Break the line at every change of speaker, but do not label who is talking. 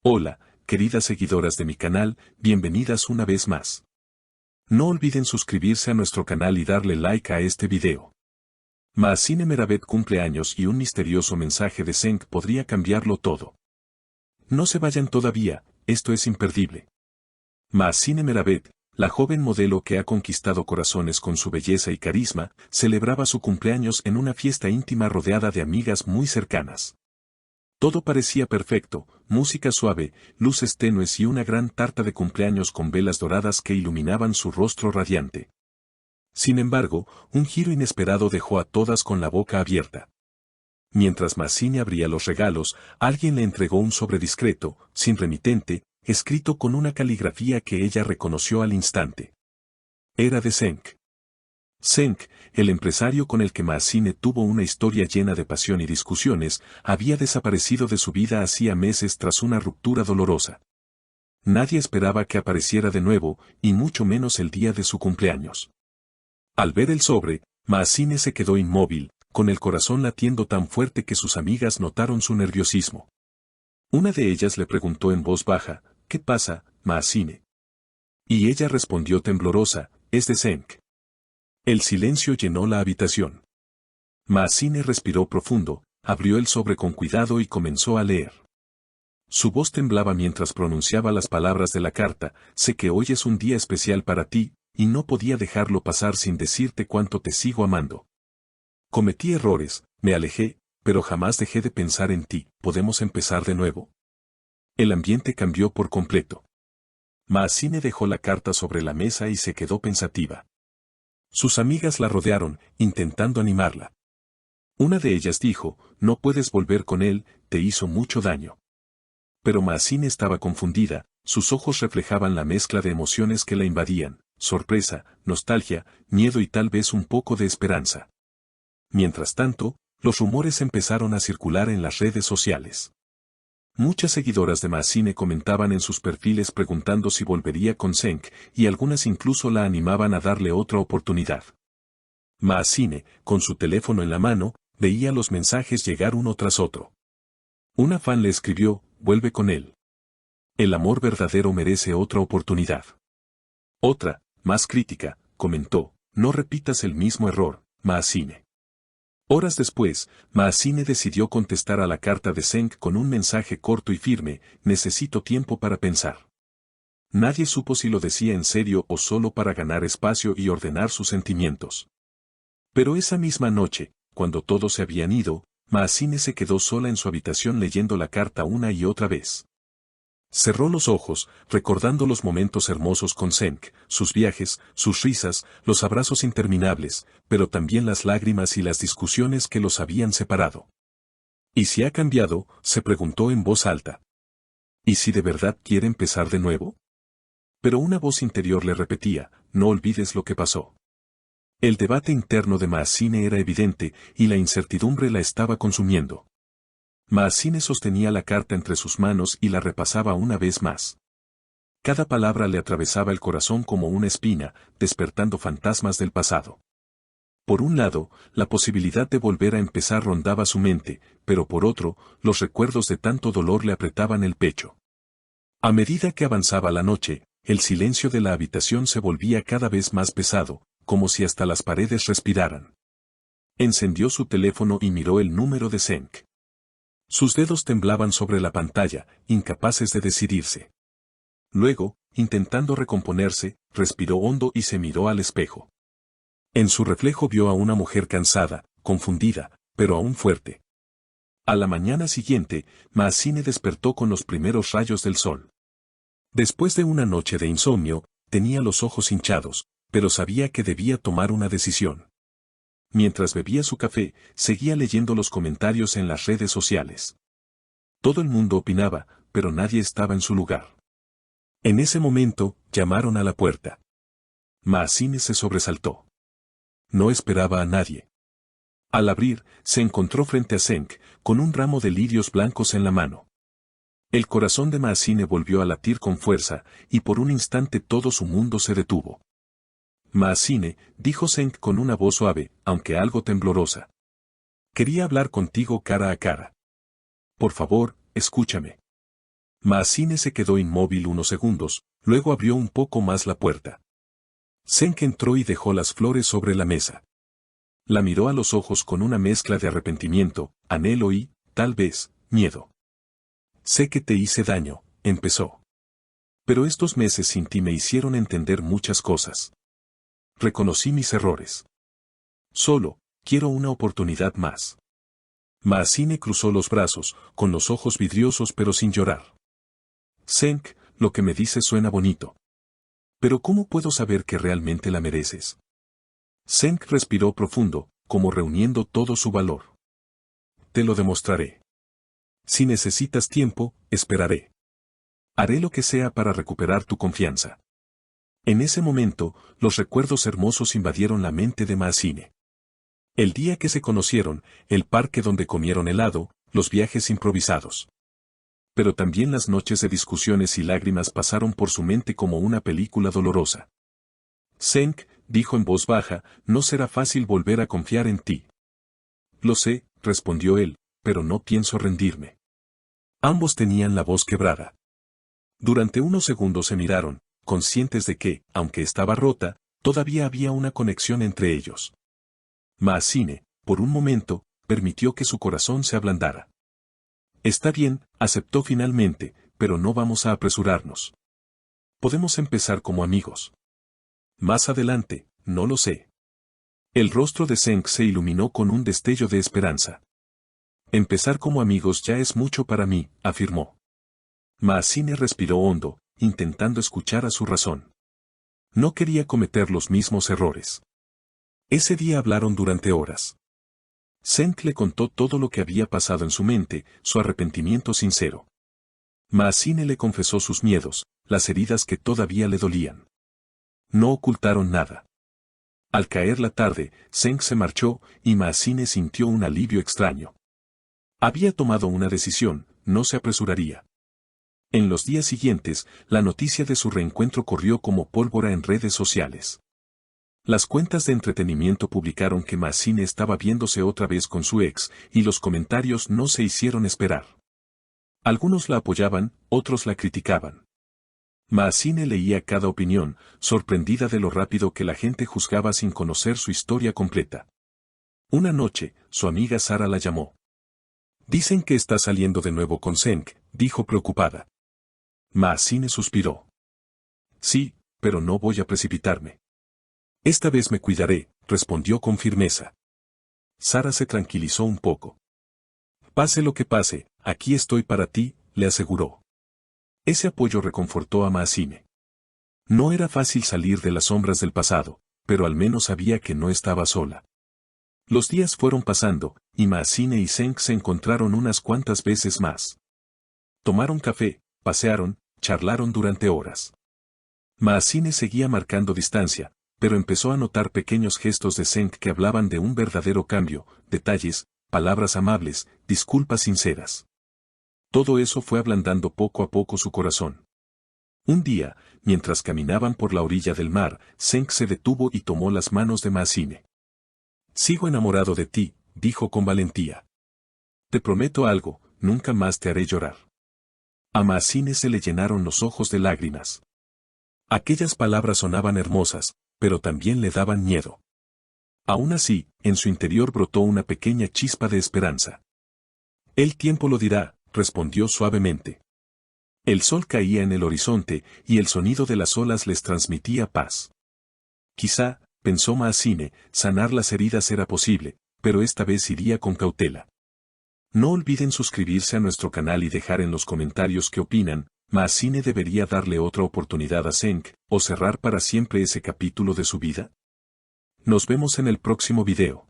Hola, queridas seguidoras de mi canal, bienvenidas una vez más. No olviden suscribirse a nuestro canal y darle like a este video. Mahsine Meravet cumple años y un misterioso mensaje de Cenk podría cambiarlo todo. No se vayan todavía, esto es imperdible. Mahsine Meravet, la joven modelo que ha conquistado corazones con su belleza y carisma, celebraba su cumpleaños en una fiesta íntima rodeada de amigas muy cercanas. Todo parecía perfecto, música suave, luces tenues y una gran tarta de cumpleaños con velas doradas que iluminaban su rostro radiante. Sin embargo, un giro inesperado dejó a todas con la boca abierta. Mientras Mahsine abría los regalos, alguien le entregó un sobre discreto, sin remitente, escrito con una caligrafía que ella reconoció al instante. Era de Cenk. Cenk, el empresario con el que Mahsine tuvo una historia llena de pasión y discusiones, había desaparecido de su vida hacía meses tras una ruptura dolorosa. Nadie esperaba que apareciera de nuevo, y mucho menos el día de su cumpleaños. Al ver el sobre, Mahsine se quedó inmóvil, con el corazón latiendo tan fuerte que sus amigas notaron su nerviosismo. Una de ellas le preguntó en voz baja, ¿qué pasa, Mahsine? Y ella respondió temblorosa, es de Cenk. El silencio llenó la habitación. Mahsine respiró profundo, abrió el sobre con cuidado y comenzó a leer. Su voz temblaba mientras pronunciaba las palabras de la carta, sé que hoy es un día especial para ti, y no podía dejarlo pasar sin decirte cuánto te sigo amando. Cometí errores, me alejé, pero jamás dejé de pensar en ti, ¿podemos empezar de nuevo? El ambiente cambió por completo. Mahsine dejó la carta sobre la mesa y se quedó pensativa. Sus amigas la rodearon, intentando animarla. Una de ellas dijo, no puedes volver con él, te hizo mucho daño. Pero Mahsine estaba confundida, sus ojos reflejaban la mezcla de emociones que la invadían, sorpresa, nostalgia, miedo y tal vez un poco de esperanza. Mientras tanto, los rumores empezaron a circular en las redes sociales. Muchas seguidoras de Mahsine comentaban en sus perfiles preguntando si volvería con Cenk, y algunas incluso la animaban a darle otra oportunidad. Mahsine, con su teléfono en la mano, veía los mensajes llegar uno tras otro. Una fan le escribió, vuelve con él. El amor verdadero merece otra oportunidad. Otra, más crítica, comentó, no repitas el mismo error, Mahsine. Horas después, Mahsine decidió contestar a la carta de Cenk con un mensaje corto y firme, necesito tiempo para pensar. Nadie supo si lo decía en serio o solo para ganar espacio y ordenar sus sentimientos. Pero esa misma noche, cuando todos se habían ido, Mahsine se quedó sola en su habitación leyendo la carta una y otra vez. Cerró los ojos, recordando los momentos hermosos con Cenk, sus viajes, sus risas, los abrazos interminables, pero también las lágrimas y las discusiones que los habían separado. ¿Y si ha cambiado?, se preguntó en voz alta. ¿Y si de verdad quiere empezar de nuevo? Pero una voz interior le repetía, no olvides lo que pasó. El debate interno de Mahsine era evidente, y la incertidumbre la estaba consumiendo. Mahsine sostenía la carta entre sus manos y la repasaba una vez más. Cada palabra le atravesaba el corazón como una espina, despertando fantasmas del pasado. Por un lado, la posibilidad de volver a empezar rondaba su mente, pero por otro, los recuerdos de tanto dolor le apretaban el pecho. A medida que avanzaba la noche, el silencio de la habitación se volvía cada vez más pesado, como si hasta las paredes respiraran. Encendió su teléfono y miró el número de Cenk. Sus dedos temblaban sobre la pantalla, incapaces de decidirse. Luego, intentando recomponerse, respiró hondo y se miró al espejo. En su reflejo vio a una mujer cansada, confundida, pero aún fuerte. A la mañana siguiente, Mahsine despertó con los primeros rayos del sol. Después de una noche de insomnio, tenía los ojos hinchados, pero sabía que debía tomar una decisión. Mientras bebía su café, seguía leyendo los comentarios en las redes sociales. Todo el mundo opinaba, pero nadie estaba en su lugar. En ese momento, llamaron a la puerta. Mahsine se sobresaltó. No esperaba a nadie. Al abrir, se encontró frente a Cenk, con un ramo de lirios blancos en la mano. El corazón de Mahsine volvió a latir con fuerza, y por un instante todo su mundo se detuvo. Mahsine, dijo Cenk con una voz suave, aunque algo temblorosa. Quería hablar contigo cara a cara. Por favor, escúchame. Maazine se quedó inmóvil unos segundos, luego abrió un poco más la puerta. Senk entró y dejó las flores sobre la mesa. La miró a los ojos con una mezcla de arrepentimiento, anhelo y, tal vez, miedo. Sé que te hice daño, empezó. Pero estos meses sin ti me hicieron entender muchas cosas. Reconocí mis errores. Solo, quiero una oportunidad más. Maazine cruzó los brazos, con los ojos vidriosos pero sin llorar. Senk, lo que me dices suena bonito. Pero ¿cómo puedo saber que realmente la mereces? Senk respiró profundo, como reuniendo todo su valor. Te lo demostraré. Si necesitas tiempo, esperaré. Haré lo que sea para recuperar tu confianza. En ese momento, los recuerdos hermosos invadieron la mente de Maazine. El día que se conocieron, el parque donde comieron helado, los viajes improvisados. Pero también las noches de discusiones y lágrimas pasaron por su mente como una película dolorosa. Senk, dijo en voz baja, no será fácil volver a confiar en ti. Lo sé, respondió él, pero no pienso rendirme. Ambos tenían la voz quebrada. Durante unos segundos se miraron, conscientes de que, aunque estaba rota, todavía había una conexión entre ellos. Maazine, por un momento, permitió que su corazón se ablandara. Está bien, aceptó finalmente, pero no vamos a apresurarnos. Podemos empezar como amigos. Más adelante, no lo sé. El rostro de Senk se iluminó con un destello de esperanza. Empezar como amigos ya es mucho para mí, afirmó. Maazine respiró hondo, intentando escuchar a su razón. No quería cometer los mismos errores. Ese día hablaron durante horas. Senk le contó todo lo que había pasado en su mente, su arrepentimiento sincero. Maazine le confesó sus miedos, las heridas que todavía le dolían. No ocultaron nada. Al caer la tarde, Senk se marchó, y Maazine sintió un alivio extraño. Había tomado una decisión, no se apresuraría. En los días siguientes, la noticia de su reencuentro corrió como pólvora en redes sociales. Las cuentas de entretenimiento publicaron que Maazine estaba viéndose otra vez con su ex, y los comentarios no se hicieron esperar. Algunos la apoyaban, otros la criticaban. Maazine leía cada opinión, sorprendida de lo rápido que la gente juzgaba sin conocer su historia completa. Una noche, su amiga Sara la llamó. Dicen que está saliendo de nuevo con Senk, dijo preocupada. Maazine suspiró. Sí, pero no voy a precipitarme. Esta vez me cuidaré, respondió con firmeza. Sara se tranquilizó un poco. Pase lo que pase, aquí estoy para ti, le aseguró. Ese apoyo reconfortó a Maazine. No era fácil salir de las sombras del pasado, pero al menos sabía que no estaba sola. Los días fueron pasando, y Maazine y Senk se encontraron unas cuantas veces más. Tomaron café, pasearon, charlaron durante horas. Maazine seguía marcando distancia, pero empezó a notar pequeños gestos de Senk que hablaban de un verdadero cambio, detalles, palabras amables, disculpas sinceras. Todo eso fue ablandando poco a poco su corazón. Un día, mientras caminaban por la orilla del mar, Senk se detuvo y tomó las manos de Maazine. Sigo enamorado de ti, dijo con valentía. Te prometo algo, nunca más te haré llorar. A Maazine se le llenaron los ojos de lágrimas. Aquellas palabras sonaban hermosas, pero también le daban miedo. Aún así, en su interior brotó una pequeña chispa de esperanza. El tiempo lo dirá, respondió suavemente. El sol caía en el horizonte, y el sonido de las olas les transmitía paz. Quizá, pensó Maazine, sanar las heridas era posible, pero esta vez iría con cautela. No olviden suscribirse a nuestro canal y dejar en los comentarios qué opinan. ¿Maazine debería darle otra oportunidad a Senk, o cerrar para siempre ese capítulo de su vida? Nos vemos en el próximo video.